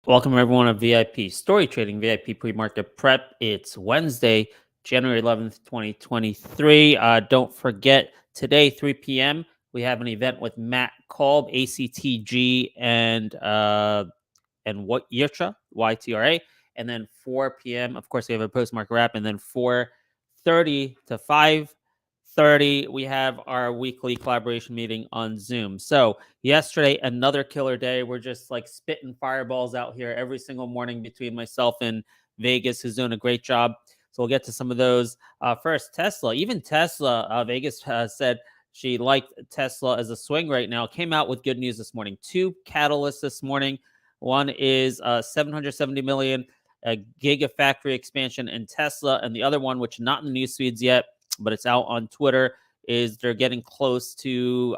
Welcome everyone to VIP Story Trading VIP Pre-Market Prep. It's Wednesday, January 11th, 2023. Don't forget, today, 3 p.m., we have an event with Matt Kolb, ACTG, and what YTRA, YTRA. And then 4 p.m., of course, we have a post-market wrap. And then 4:30 to 5:30, we have our weekly collaboration meeting on Zoom. So yesterday, another killer day. We're just like spitting fireballs out here every single morning between myself and Vegas, who's doing a great job. So we'll get to some of those. First, Tesla. Even Tesla, Vegas said she liked Tesla as a swing right now. Came out with good news this morning. Two catalysts this morning. One is 770 million gigafactory expansion in Tesla, and the other one, which not in the news feeds yet, but it's out on Twitter, is they're getting close to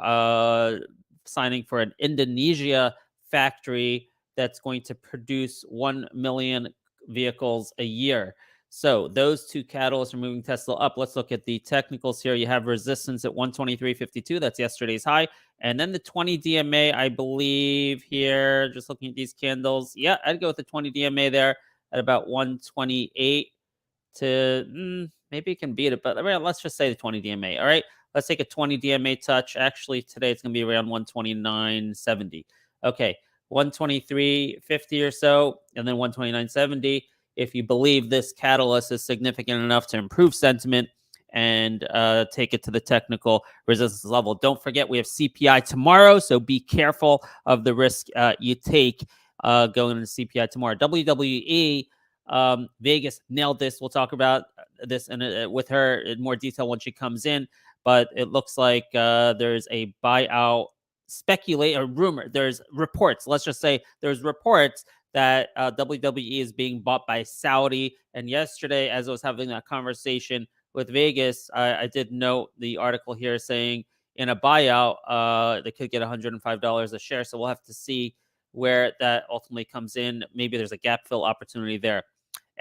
signing for an Indonesia factory that's going to produce 1 million vehicles a year. So those two catalysts are moving Tesla up. Let's look at the technicals here. You have resistance at 123.52. That's yesterday's high. And then the 20 DMA, I believe here, just looking at these candles. Yeah, I'd go with the 20 DMA there at about 128 to maybe it can beat it, but let's just say the 20 DMA. All right, let's take a 20 DMA touch. Actually, today it's going to be around 129.70. Okay, 123.50 or so, and then 129.70. If you believe this catalyst is significant enough to improve sentiment and take it to the technical resistance level. Don't forget, we have CPI tomorrow, so be careful of the risk you take going into CPI tomorrow. WWE, Vegas nailed this. We'll talk about this with her in more detail when she comes in, but it looks like there's a buyout rumor. There's reports. Let's just say there's reports that WWE is being bought by Saudi. And yesterday, as I was having that conversation with Vegas, I did note the article here saying in a buyout, they could get $105 a share. So we'll have to see where that ultimately comes in. Maybe there's a gap fill opportunity there.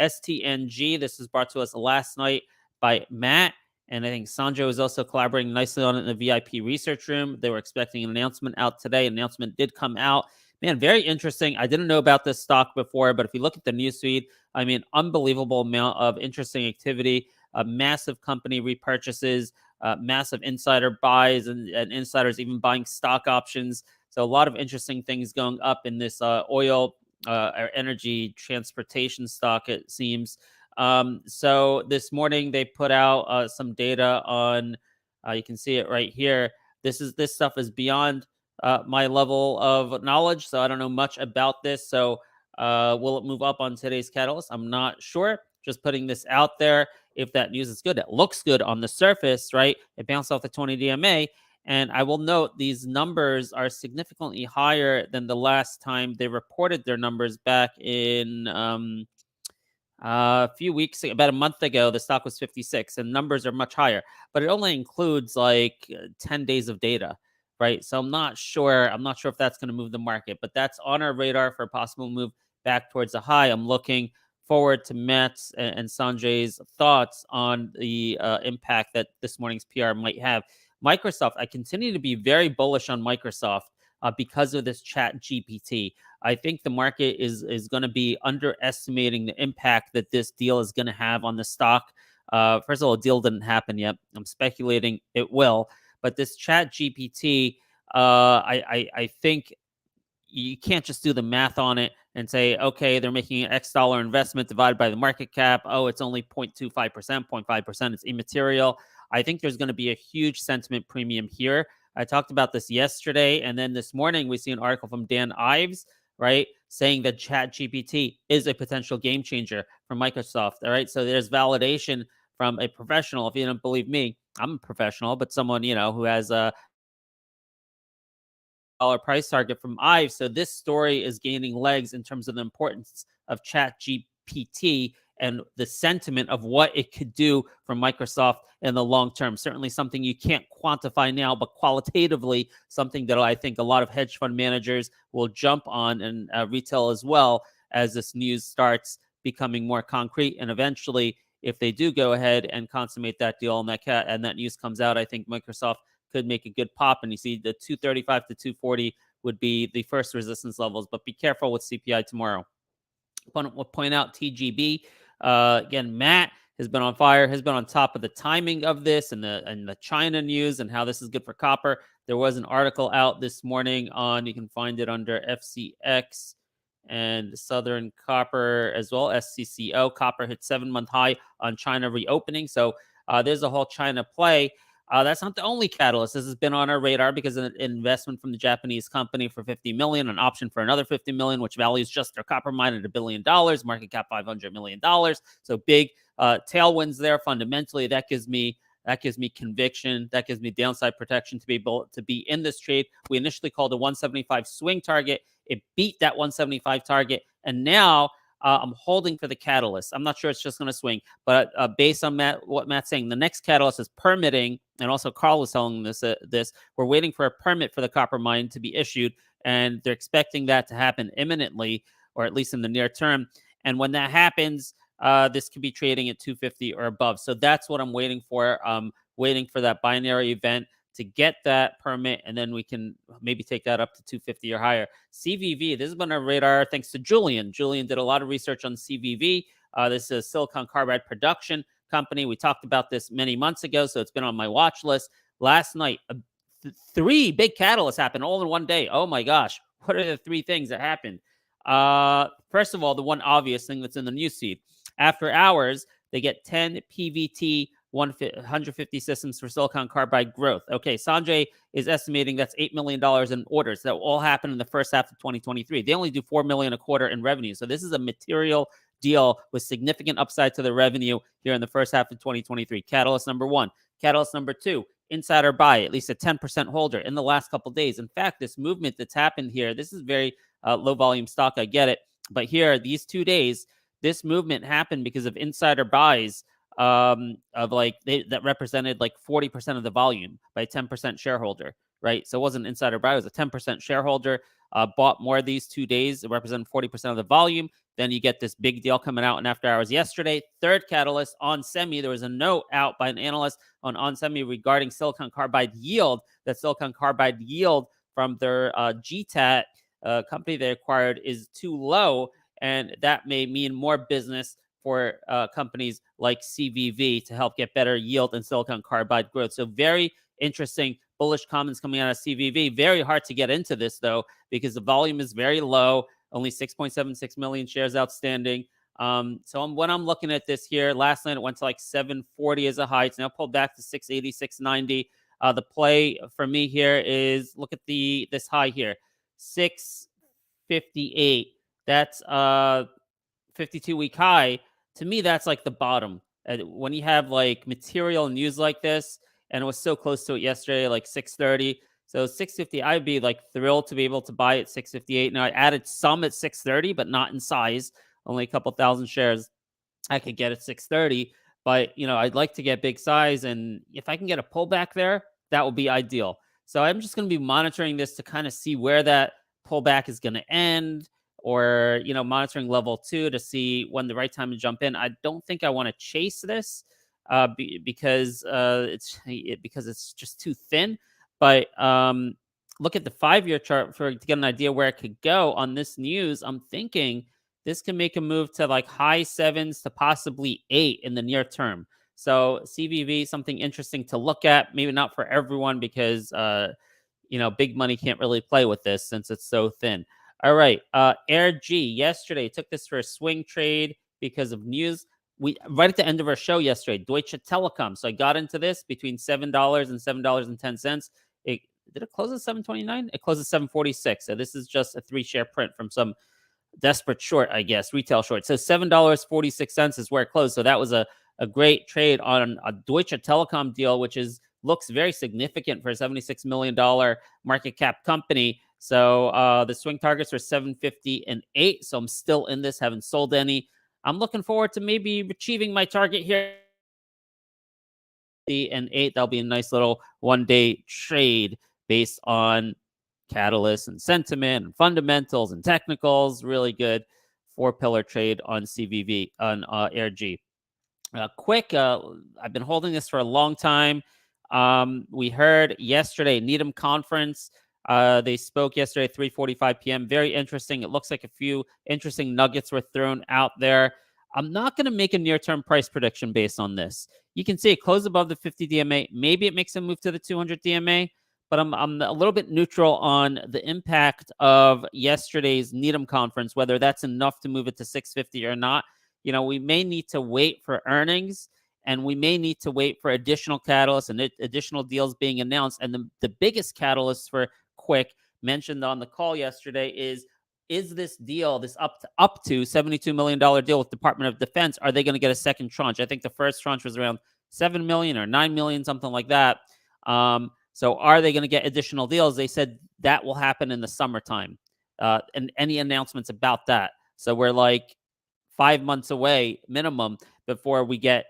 STNG, this was brought to us last night by Matt. And I think Sanjo is also collaborating nicely on it in the VIP research room. They were expecting an announcement out today. Announcement did come out. Man, very interesting. I didn't know about this stock before, but if you look at the newsfeed, I mean, unbelievable amount of interesting activity, massive company repurchases, massive insider buys, and insiders even buying stock options. So a lot of interesting things going up in this oil or energy transportation stock, it seems. So this morning they put out some data on, you can see it right here. This stuff is beyond my level of knowledge, so I don't know much about this. So will it move up on today's catalyst? I'm not sure. Just putting this out there. If that news is good, it looks good on the surface, right? It bounced off the 20 DMA. And I will note these numbers are significantly higher than the last time they reported their numbers back in a few weeks, about a month ago. The stock was 56 and numbers are much higher, but it only includes like 10 days of data, right? So I'm not sure if that's going to move the market, but that's on our radar for a possible move back towards the high. I'm looking forward to Matt's and Sanjay's thoughts on the impact that this morning's PR might have. Microsoft, I continue to be very bullish on Microsoft because of this Chat GPT. I think the market is going to be underestimating the impact that this deal is going to have on the stock. First of all, a deal didn't happen yet. I'm speculating it will. But this Chat GPT, I think you can't just do the math on it and say, okay, they're making an X dollar investment divided by the market cap. Oh, it's only 0.25%, 0.5%. It's immaterial. I think there's going to be a huge sentiment premium here. I talked about this yesterday. And then this morning, we see an article from Dan Ives, right, saying that ChatGPT is a potential game changer for Microsoft. All right. So there's validation from a professional. If you don't believe me, I'm a professional, but someone, who has a dollar price target from Ives. So this story is gaining legs in terms of the importance of ChatGPT and the sentiment of what it could do for Microsoft in the long term. Certainly something you can't quantify now, but qualitatively something that I think a lot of hedge fund managers will jump on, and retail as well, as this news starts becoming more concrete. And eventually, if they do go ahead and consummate that deal and that news comes out, I think Microsoft could make a good pop. And you see the 235 to 240 would be the first resistance levels, but be careful with CPI tomorrow. We'll point out TGB. Again, Matt has been on fire, has been on top of the timing of this and the China news and how this is good for copper. There was an article out this morning on, you can find it under FCX and Southern Copper as well, SCCO. Copper hit 7-month high on China reopening. So there's a whole China play. That's not the only catalyst. This has been on our radar because of an investment from the Japanese company for $50 million, an option for another $50 million, which values just their copper mine at $1 billion, market cap $500 million. So big tailwinds there. Fundamentally, that gives me conviction. That gives me downside protection to be able to be in this trade. We initially called a 175 swing target. It beat that 175 target, and now I'm holding for the catalyst. I'm not sure it's just going to swing, but based on what Matt's saying, the next catalyst is permitting, and also Carl was telling this. We're waiting for a permit for the copper mine to be issued, and they're expecting that to happen imminently, or at least in the near term. And when that happens, this could be trading at 250 or above. So that's what I'm waiting for. Waiting for that binary event to get that permit, and then we can maybe take that up to 250 or higher. CVV, this has been on our radar thanks to Julian. Julian did a lot of research on CVV. This is a silicon carbide production company. We talked about this many months ago, so it's been on my watch list. Last night, 3 big catalysts happened all in one day. Oh my gosh, what are the 3 things that happened? First of all, the one obvious thing that's in the newsfeed. After hours, they get 10 PVT 150 systems for silicon carbide growth. Okay, Sanjay is estimating that's $8 million in orders that will all happen in the first half of 2023. They only do $4 million a quarter in revenue. So this is a material deal with significant upside to the revenue here in the first half of 2023. Catalyst number 1. Catalyst number 2, insider buy, at least a 10% holder in the last couple of days. In fact, this movement that's happened here, this is very low volume stock, I get it. But here, these 2 days, this movement happened because of insider buys of like that represented like 40% of the volume by a 10% shareholder, right? So it wasn't an insider buy, it was a 10% shareholder bought more of these 2 days. It represented 40% of the volume. Then you get this big deal coming out in after hours yesterday. Third catalyst, on semi. There was a note out by an analyst on semi regarding silicon carbide yield. That silicon carbide yield from their GTAT company they acquired is too low, and that may mean more business for companies like CVV to help get better yield and silicon carbide growth. So very interesting bullish comments coming out of CVV. Very hard to get into this, though, because the volume is very low, only 6.76 million shares outstanding. So when I'm looking at this here, last night it went to like 740 as a high. It's now pulled back to 680, 690. The play for me here is, look at this high here, 658. That's 52-week high. To me, that's like the bottom. When you have like material news like this, and it was so close to it yesterday, like 630. So 650, I'd be like thrilled to be able to buy at 658. Now I added some at 630, but not in size. Only a couple thousand shares I could get at 630. But I'd like to get big size, and if I can get a pullback there, that would be ideal. So I'm just going to be monitoring this to kind of see where that pullback is going to end, or monitoring level 2 to see when the right time to jump in. I don't think I want to chase this because it's just too thin. But look at the 5-year chart to get an idea where it could go on this news. I'm thinking this can make a move to like high 7s to possibly 8 in the near term. So CVV, something interesting to look at. Maybe not for everyone because big money can't really play with this since it's so thin. All right, AIRG yesterday took this for a swing trade because of news. We right at the end of our show yesterday, Deutsche Telekom. So I got into this between $7 and $7.10. Did it close at 7.29? It closed at 7.46. So this is just a 3-share print from some desperate short, I guess, retail short. So $7.46 is where it closed. So that was a great trade on a Deutsche Telekom deal, which looks very significant for a $76 million market cap company. So the swing targets are 750 and 8. So I'm still in this, haven't sold any. I'm looking forward to maybe achieving my target here. And 8, that'll be a nice little one-day trade based on catalysts and sentiment and fundamentals and technicals. Really good 4-pillar trade on CVV, on AIRG. QUIK, I've been holding this for a long time. We heard yesterday, Needham Conference. They spoke yesterday at 3:45 p.m. Very interesting. It looks like a few interesting nuggets were thrown out there. I'm not going to make a near-term price prediction based on this. You can see it closed above the 50 DMA. Maybe it makes a move to the 200 DMA, but I'm a little bit neutral on the impact of yesterday's Needham conference, whether that's enough to move it to 650 or not. We may need to wait for earnings, and we may need to wait for additional catalysts and additional deals being announced. And the biggest catalyst for QUIK mentioned on the call yesterday is this deal, this up to $72 million deal with Department of Defense, are they going to get a second tranche? I think the first tranche was around 7 million or 9 million, something like that. So are they going to get additional deals? They said that will happen in the summertime. And any announcements about that? So we're like 5 months away minimum before we get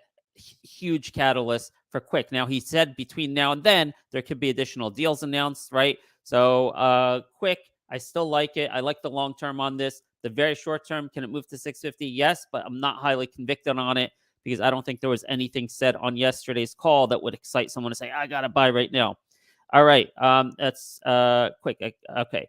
huge catalysts for QUIK. Now, he said between now and then, there could be additional deals announced, right? So QUIK, I still like it. I like the long term on this. The very short term, can it move to 650? Yes, but I'm not highly convicted on it because I don't think there was anything said on yesterday's call that would excite someone to say, I got to buy right now. All right, that's QUIK. Okay.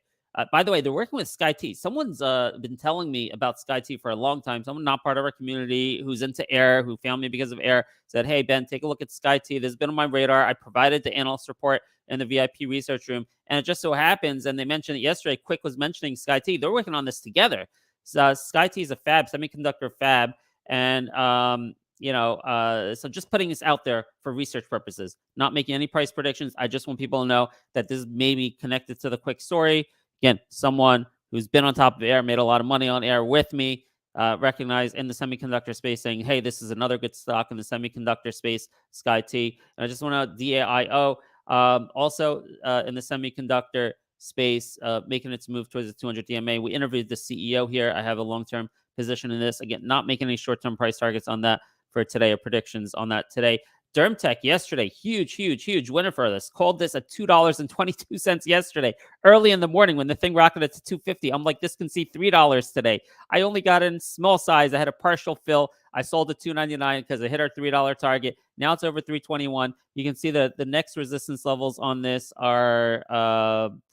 By the way, they're working with SKYT. Someone's been telling me about SKYT for a long time. Someone not part of our community who's into AIR, who found me because of AIR, said, hey, Ben, take a look at SKYT. This has been on my radar. I provided the analyst report in the VIP research room. And it just so happens, and they mentioned it yesterday, QUIK was mentioning SKYT. They're working on this together. So SKYT is a fab, semiconductor fab. And, so just putting this out there for research purposes, not making any price predictions. I just want people to know that this may be connected to the QUIK story. Again, someone who's been on top of AIR, made a lot of money on AIR with me, recognized in the semiconductor space, saying, hey, this is another good stock in the semiconductor space, SKYT. And I just want to DAIO, also in the semiconductor space, making its move towards the 200 DMA. We interviewed the CEO here. I have a long-term position in this. Again, not making any short-term price targets on that for today or predictions on that today. DermTech yesterday, huge winner for this. Called this at $2.22 yesterday, early in the morning when the thing rocketed to $2.50. I'm like, this can see $3 today. I only got in small size. I had a partial fill. I sold at $2.99 because I hit our $3 target. Now it's over $3.21. You can see that the next resistance levels on this are,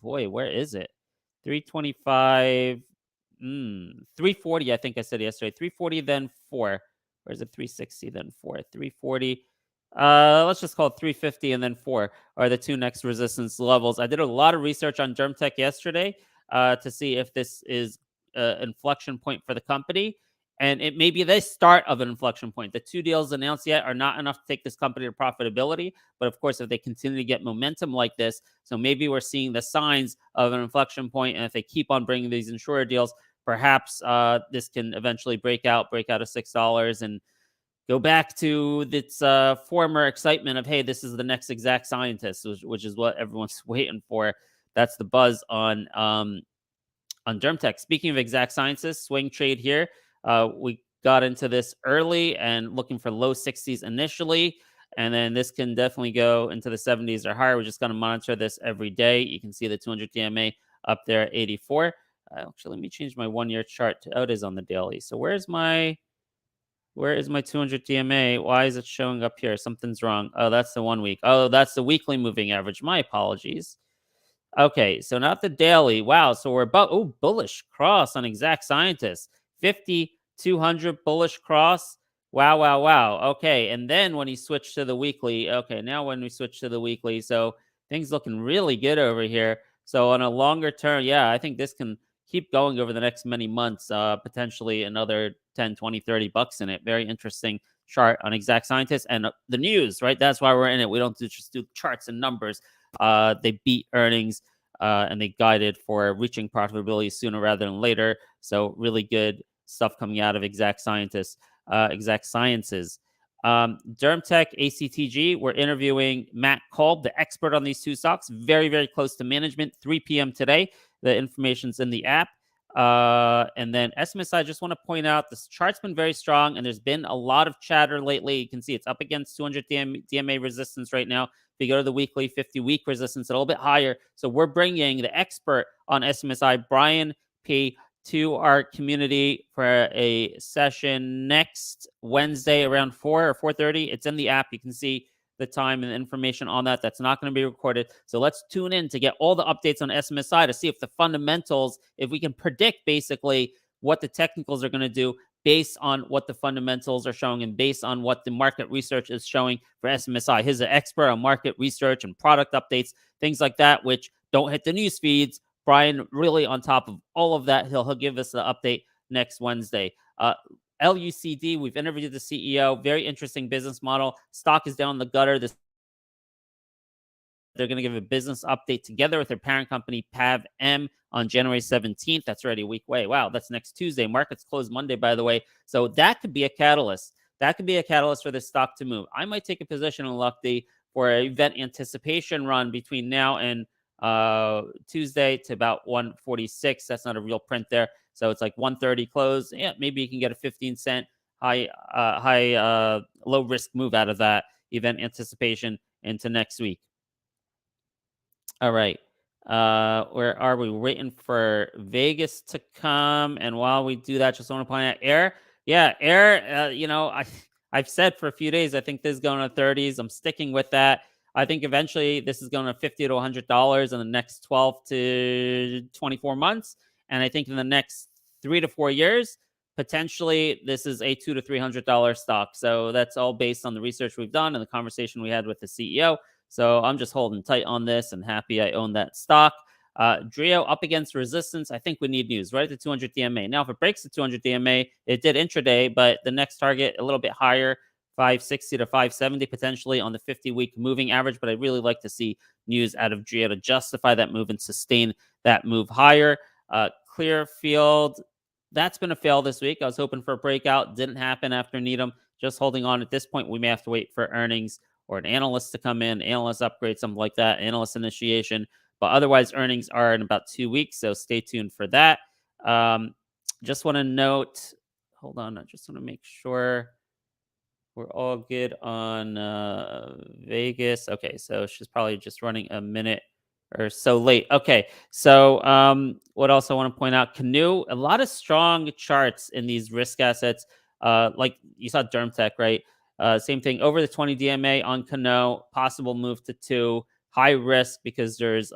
where is it? $3.25, $3.40. I think I said yesterday. $3.40, then $4. Or is it $3.60, then $4? $3.40. Let's just call it $3.50 and then $4 are the two next resistance levels. I did a lot of research on DermTech yesterday to see if this is an inflection point for the company. And it may be the start of an inflection point. The two deals announced yet are not enough to take this company to profitability. But of course, if they continue to get momentum like this, so maybe we're seeing the signs of an inflection point. And if they keep on bringing these insurer deals, perhaps this can eventually break out of $6 and go back to its former excitement of, hey, this is the next Exact Scientist, which is what everyone's waiting for. That's the buzz on DermTech. Speaking of Exact Sciences, swing trade here. We got into this early and looking for low 60s initially, and then this can definitely go into the 70s or higher. We're just going to monitor this every day. You can see the 200 DMA up there at 84. Actually, let me change my 1-year chart to, it is on the daily. So where is my 200 DMA? Why is it showing up here? Something's wrong. Oh, that's the 1 week. Oh, that's the weekly moving average. My apologies. Okay, so not the daily. Wow, so we're about, bullish cross on Exact Scientist. 50-200 bullish cross. Wow. Okay, and then when he switched to the weekly, now when we switch to the weekly, so things looking really good over here. So on a longer term, I think this can keep going over the next many months, potentially another 10, 20, $30 in it. Very interesting chart on Exact Scientist and the news, right? That's why we're in it. We don't just do charts and numbers. They beat earnings and they guided for reaching profitability sooner rather than later. So really good stuff coming out of Exact Scientist, Exact Sciences. DermTech, ACTG, we're interviewing Matt Kolb, the expert on these two stocks, very, very close to management, 3 p.m. today. The information's in the app. And then SMSI, I just want to point out this chart's been very strong and there's been a lot of chatter lately. You can see it's up against 200 DMA resistance right now. If you go to the weekly 50-week resistance, a little bit higher. So we're bringing the expert on SMSI, Brian P., to our community for a session next Wednesday around 4 or 4:30. It's in the app. You can see the time and the information on that. That's not going to be recorded. So let's tune in to get all the updates on SMSI to see if the fundamentals, if we can predict basically what the technicals are going to do based on what the fundamentals are showing and based on what the market research is showing for SMSI. He's an expert on market research and product updates, things like that, which don't hit the news feeds. Brian really on top of all of that. He'll give us the update next Wednesday. LUCD, we've interviewed the CEO. Very interesting business model. Stock is down in the gutter. They're going to give a business update together with their parent company, PAVM, on January 17th. That's already a week away. Wow, that's next Tuesday. Markets close Monday, by the way. So that could be a catalyst. That could be a catalyst for this stock to move. I might take a position in LUCD for an event anticipation run between now and Tuesday to about 146. That's not a real print there. So it's like 130 close. Yeah, maybe you can get a 15-cent low risk move out of that event anticipation into next week. All right. Where are we? We're waiting for Vegas to come. And while we do that, just want to point out AIR. Yeah, AIR, I've said for a few days, I think this is going to 30s. I'm sticking with that. I think eventually this is going to $50 to $100 in the next 12 to 24 months. And I think in the next 3 to 4 years, potentially this is a $200 to $300 stock. So that's all based on the research we've done and the conversation we had with the CEO. So I'm just holding tight on this and happy I own that stock. DRIO up against resistance. I think we need news right at the 200 DMA. Now, if it breaks the 200 DMA, it did intraday, but the next target a little bit higher, 560 to 570 potentially on the 50-week moving average. But I'd really like to see news out of DRIO to justify that move and sustain that move higher. Clearfield, that's been a fail this week. I was hoping for a breakout. Didn't happen after Needham. Just holding on at this point. We may have to wait for earnings or an analyst to come in, analyst upgrade, something like that, analyst initiation. But otherwise, earnings are in about 2 weeks, so stay tuned for that. Just want to note, hold on, I just want to make sure we're all good on Vegas. Okay, so she's probably just running a minute or so late. Okay, so what else I want to point out? CANO, a lot of strong charts in these risk assets. Like you saw DermTech, right? Same thing over the 20 DMA on CANO, possible move to 2, high risk because there's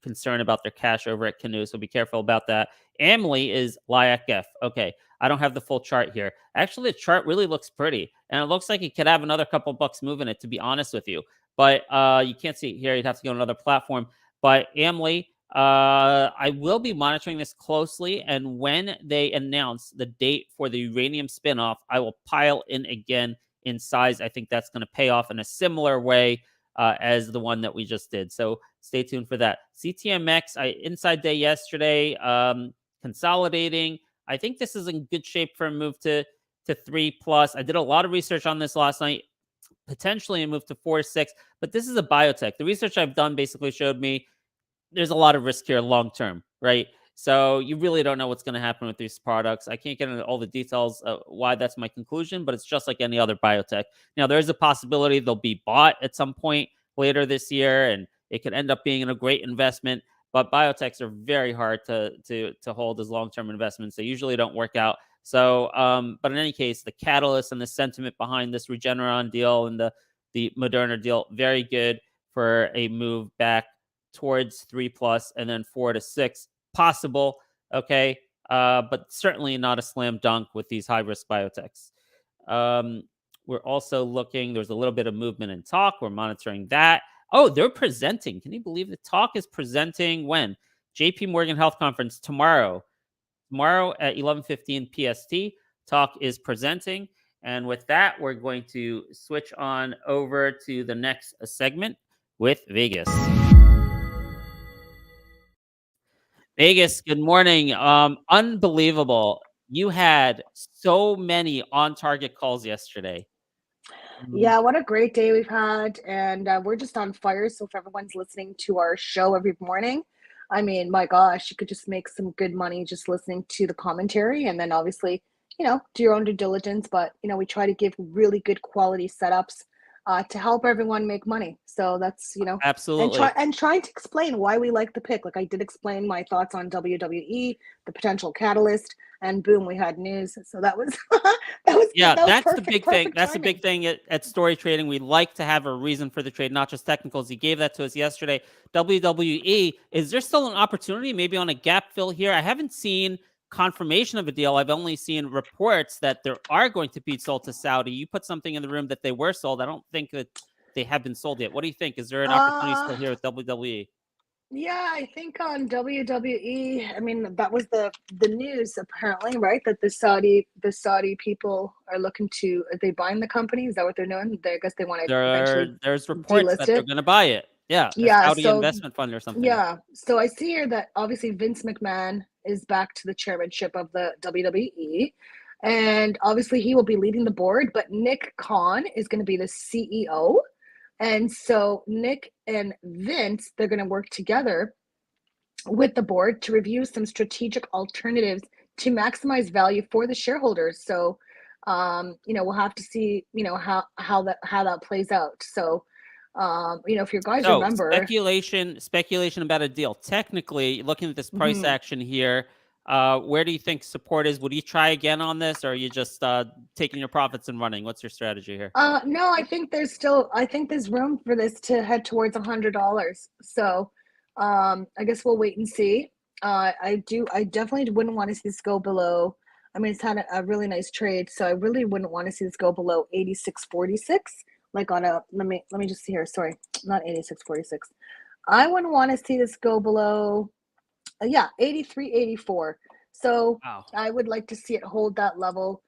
concern about their cash over at CANO, so be careful about that. AMLI is LIAC-F. Okay, I don't have the full chart here. Actually, the chart really looks pretty, and it looks like it could have another couple bucks moving it, to be honest with you. But you can't see it here. You'd have to go on another platform. But AMLI, I will be monitoring this closely, and when they announce the date for the uranium spinoff, I will pile in again in size. I think that's going to pay off in a similar way as the one that we just did. So stay tuned for that. CTMX, inside day yesterday, consolidating. I think this is in good shape for a move to 3+. I did a lot of research on this last night. Potentially a move to 4 to 6, but this is a biotech. The research I've done basically showed me there's a lot of risk here long term, right? So you really don't know what's going to happen with these products. I can't get into all the details of why that's my conclusion, but it's just like any other biotech. Now, there is a possibility they'll be bought at some point later this year, and it could end up being a great investment. But biotechs are very hard to hold as long-term investments. They usually don't work out. So, but in any case, the catalyst and the sentiment behind this Regeneron deal and the Moderna deal, very good for a move back towards 3+ and then 4 to 6 possible. Okay. But certainly not a slam dunk with these high risk biotechs. We're also looking, there's a little bit of movement in talk. We're monitoring that. Oh, they're presenting. Can you believe the talk is presenting when? JP Morgan Health Conference tomorrow. Tomorrow at 11:15 PST, talk is presenting. And with that, we're going to switch on over to the next segment with Vegas. Vegas, good morning. Unbelievable. You had so many on-target calls yesterday. Yeah, what a great day we've had. And we're just on fire. So if everyone's listening to our show every morning, I mean, my gosh, you could just make some good money just listening to the commentary. And then obviously, do your own due diligence. But, we try to give really good quality setups to help everyone make money. So that's, you know, Absolutely. and trying to explain why we like the pick. Like I did explain my thoughts on WWE, the potential catalyst, and boom, we had news. So that was that was Yeah, that was that's the perfect, big thing. perfect That's the timing. big thing at story trading. We like to have a reason for the trade, not just technicals. He gave that to us yesterday. WWE, is there still an opportunity maybe on a gap fill here? I haven't seen confirmation of a deal. I've only seen reports that there are going to be sold to Saudi. You put something in the room that they were sold. I don't think that they have been sold yet. What do you think? Is there an opportunity still Uh here with WWE? Yeah, I think on WWE, I mean that was the news apparently, right? That the Saudi people are looking to, are they buying the company? Is that what they're doing? I guess they want to eventually There's reports delist that they're it. going to buy it. Yeah, a Yeah, Saudi so investment fund or something. yeah, so I see here that obviously Vince McMahon is back to the chairmanship of the WWE, and obviously he will be leading the board, but Nick Khan is going to be the CEO. And so Nick and Vince, they're going to work together with the board to review some strategic alternatives to maximize value for the shareholders. So, you know, we'll have to see, you know, how that plays out. So, you know, if you guys So remember, speculation about a deal. Technically, looking at this price mhm. action here, where do you think support is? Would you try again on this, or are you just taking your profits and running? What's your strategy here? No, I think there's room for this to head towards $100. So, I guess we'll wait and see. I definitely wouldn't want to see this go below. I mean, it's had a really nice trade, so I really wouldn't want to see this go below 86.46. Like on a, let me just see here. Sorry, not 86.46. I wouldn't want to see this go below, yeah, 83.84. So Wow, I would like to see it hold that level,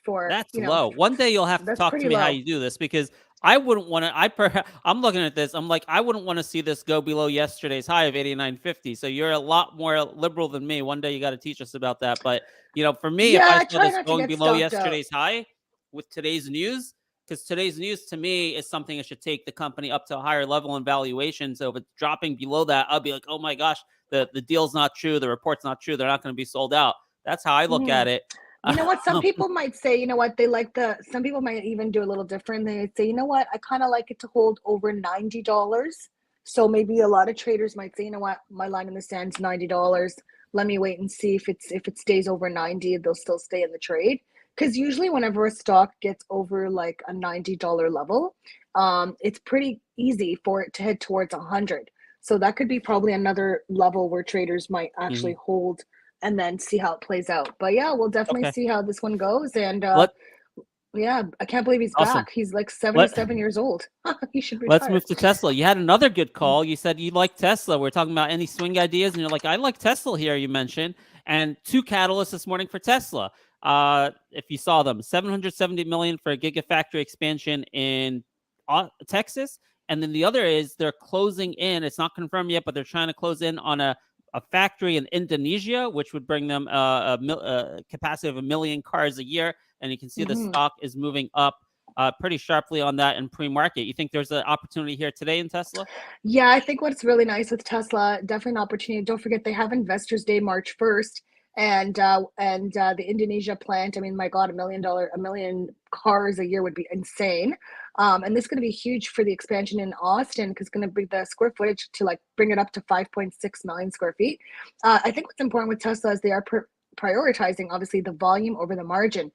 for, that's you know, low. One day you'll have to that's talk to pretty me how low. you do this because I wouldn't want to. I'm looking at this. I'm like, I wouldn't want to see this go below yesterday's high of 89.50. So you're a lot more liberal than me. One day you got to teach us about that. But for me, if Yeah, I I saw try this not to going get below stocked out. yesterday's high with today's news, because today's news to me is something that should take the company up to a higher level in valuation. So if it's dropping below that, I'll be like, oh my gosh, the deal's not true, the report's not true, they're not going to be sold out. That's how I look Mhm. at it. You know what? Some people might say, you know what, some people might even do a little different. They say, you know what, I kind of like it to hold over $90. So maybe a lot of traders might say, you know what, my line in the sand's $90. Let me wait and see if it stays over 90, they'll still stay in the trade. Because usually whenever a stock gets over like a $90 level, it's pretty easy for it to head towards 100. So that could be probably another level where traders might actually Mhm. hold and then see how it plays out. But yeah, we'll definitely Okay. see how this one goes. And Let yeah, I can't believe he's Awesome. back. He's like Let 77 years old. He should Let's retire. move to Tesla. You had another good call. You said you like Tesla. We're talking about any swing ideas, and you're like, I like Tesla here, you mentioned. And two catalysts this morning for Tesla. If you saw them, 770 million for a gigafactory expansion in Texas. And then the other is they're closing in. It's not confirmed yet, but they're trying to close in on a factory in Indonesia, which would bring them a capacity of 1 million cars a year. And you can see the Hmm. stock is moving up pretty sharply on that in pre-market. You think there's an opportunity here today in Tesla? Yeah, I think what's really nice with Tesla, definitely an opportunity. Don't forget they have Investors Day March 1st, and the Indonesia plant. I mean, my God, a million cars a year would be insane. And this is going to be huge for the expansion in Austin because it's going to bring the square footage to like bring it up to 5.6 million square feet. I think what's important with Tesla is they are prioritizing obviously the volume over the margin.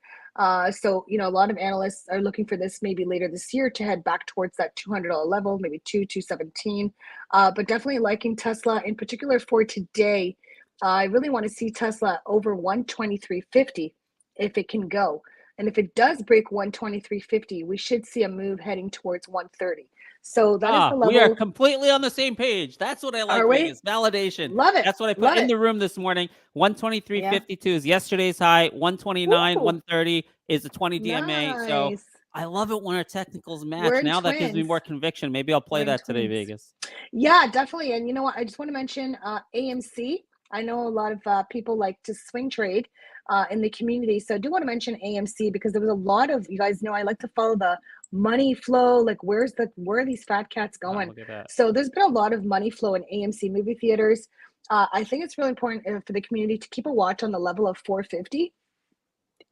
So, you know, a lot of analysts are looking for this maybe later this year to head back towards that $200 level, maybe 217. But definitely liking Tesla in particular for today. I really want to see Tesla over 123.50 if it can go. And if it does break 123.50, we should see a move heading towards 130. So that is the We are level. completely on the same page. That's what I Are like, we? Vegas. Validation. Love it. That's what I put Love in it. the room this morning. Yeah. 123.52 is yesterday's high. 129, Ooh, 130 is the 20 DMA. So nice. I love it when our technicals We're match. in Now that gives me twins. more conviction. Maybe I'll play We're in that today, twins. Vegas. Yeah, definitely. And you know what? I just want to mention AMC. I know a lot of people like to swing trade in the community. So I do want to mention AMC because there was a lot of, you guys know, I like to follow the money flow. Like, where are these fat cats Wow, going? look at that. So there's been a lot of money flow in AMC movie theaters. I think it's really important for the community to keep a watch on the level of 450.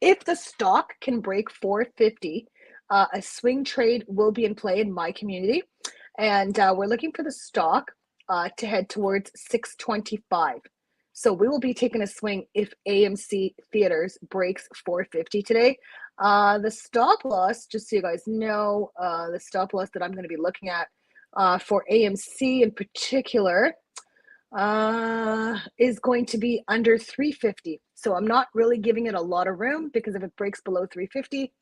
If the stock can break 450, a swing trade will be in play in my community. And we're looking for the stock to head towards 625. So we will be taking a swing if AMC Theaters breaks 450 today. The stop loss, just so you guys know, the stop loss that I'm going to be looking at for AMC in particular is going to be under 350. So I'm not really giving it a lot of room, because if it breaks below 350,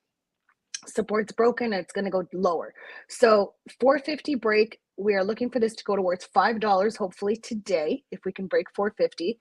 support's broken and it's going to go lower. So 450 break, we are looking for this to go towards $5 hopefully today if we can break 450.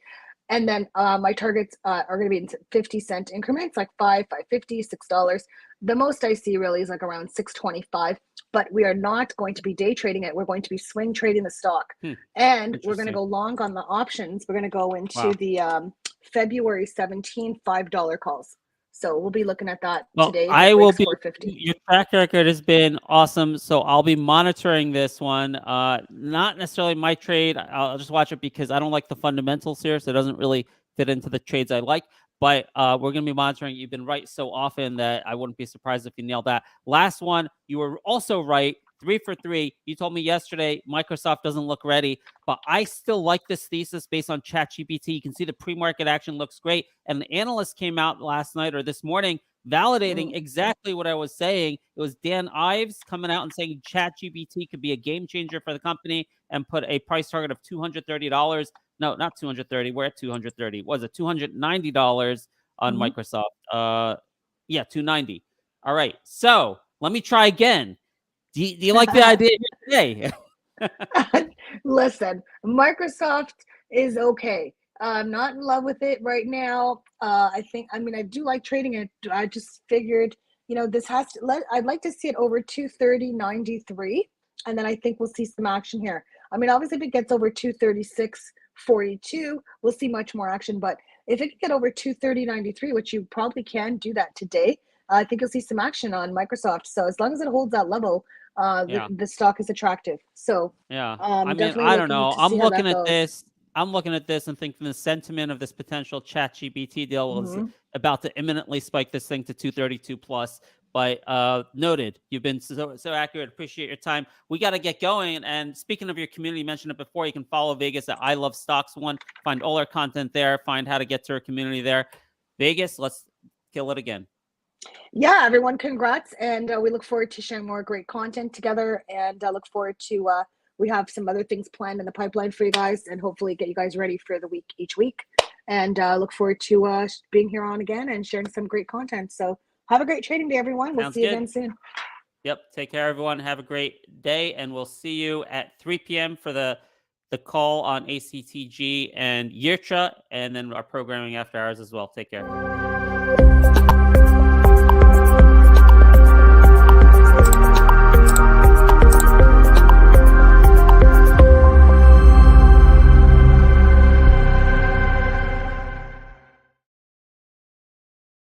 And then my targets are going to be in 50-cent increments, like $5, $5.50, $6. The most I see really is like around 625. But we are not going to be day trading it. We're going to be swing trading the stock. And we're going to go long on the options. We're going to go into the February 17 $5 calls. So we'll be looking at that today. I will be. Your track record has been awesome, so I'll be monitoring this one. Not necessarily my trade. I'll just watch it because I don't like the fundamentals here, so it doesn't really fit into the trades I like. But we're going to be monitoring. You've been right so often that I wouldn't be surprised if you nailed that. Last one, you were also right. 3 for 3. You told me yesterday Microsoft doesn't look ready, but I still like this thesis based on ChatGPT. You can see the pre-market action looks great. And the analyst came out last night or this morning validating exactly what I was saying. It was Dan Ives coming out and saying ChatGPT could be a game changer for the company and put a price target of $230. No, not 230. We're at 230. Was it $290 on Microsoft? Yeah, 290. All right. So let me try again. Do you like the idea today? Listen, Microsoft is okay. I'm not in love with it right now. I do like trading it. I just figured, this has to I'd like to see it over 230.93, and then I think we'll see some action here. I mean, obviously, if it gets over 236.42, we'll see much more action. But if it can get over 230.93, which you probably can do that today, I think you'll see some action on Microsoft. So as long as it holds that level, the stock is attractive. So I mean, I don't know. I'm looking at this. I'm looking at this and thinking the sentiment of this potential ChatGPT deal was about to imminently spike this thing to 232 plus. But noted, you've been so accurate. Appreciate your time. We got to get going. And speaking of your community, you mentioned it before. You can follow Vegas at I Love Stocks One. Find all our content there. Find how to get to our community there. Vegas, let's kill it again. Yeah, everyone, congrats. And we look forward to sharing more great content together. And I look forward to, we have some other things planned in the pipeline for you guys, and hopefully get you guys ready for the week each week. And look forward to being here on again and sharing some great content. So have a great trading day, everyone. We'll see you again soon. Yep. Take care, everyone. Have a great day. And we'll see you at 3 p.m. for the call on ACTG and YIRCHA, and then our programming after hours as well. Take care.